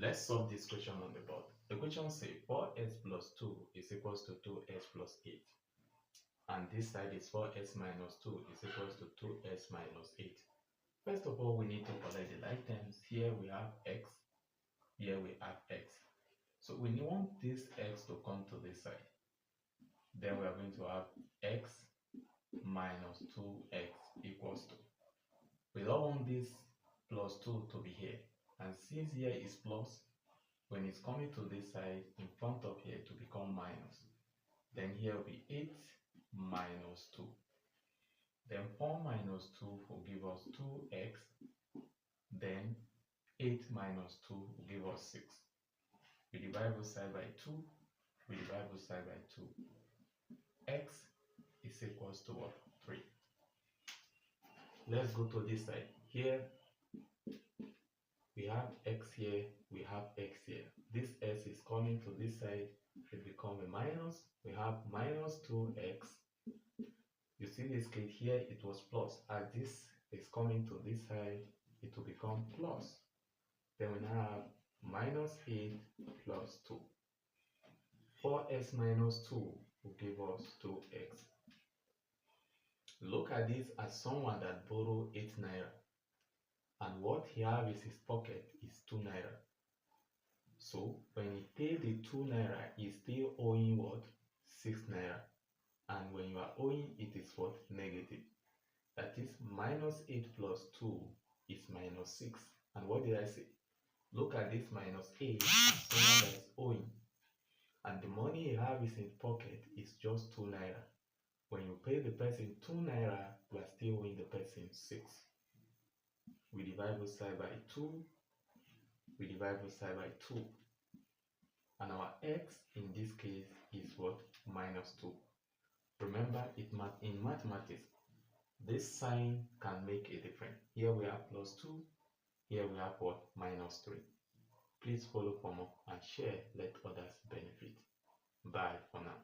Let's solve this question on the board. The question says 4x plus 2 is equals to 2x plus 8. And this side is 4x minus 2 is equals to 2x minus 8. First of all, we need to collect the like terms. Here we have x, here we have x. So we want this x to come to this side. Then we are going to have x minus 2x equals to. We don't want this plus 2 to be here. And since here is plus, when it's coming to this side, in front of here to become minus. Then here will be 8 minus 2. Then 4 minus 2 will give us 2x. Then 8 minus 2 will give us 6. We divide both side by 2. We divide both side by 2. X is equals to what? 3. Let's go to this side. Here we have x here, we have x here. This x is coming to this side, it becomes a minus. We have minus 2x. You see this case here, it was plus. As this is coming to this side, it will become plus. Then we now have minus 8 plus 2. 4x minus 2 will give us 2x. Look at this as someone that borrowed 8 naira. And what he has in his pocket is 2 naira. So when he paid the 2 naira, he's still owing what? 6 naira. And when you are owing, it is what? Negative. That is minus 8 plus 2 is minus 6. And what did I say? Look at this minus 8 as someone that is owing. And the money he has in his pocket is just 2 naira. When you pay the person 2 naira, you are still owing the person 6. We divide both side by 2. We divide both side by 2. And our x in this case is what? Minus 2. Remember, in mathematics, this sign can make a difference. Here we have plus 2. Here we have what? Minus 3. Please follow for more and share. Let others benefit. Bye for now.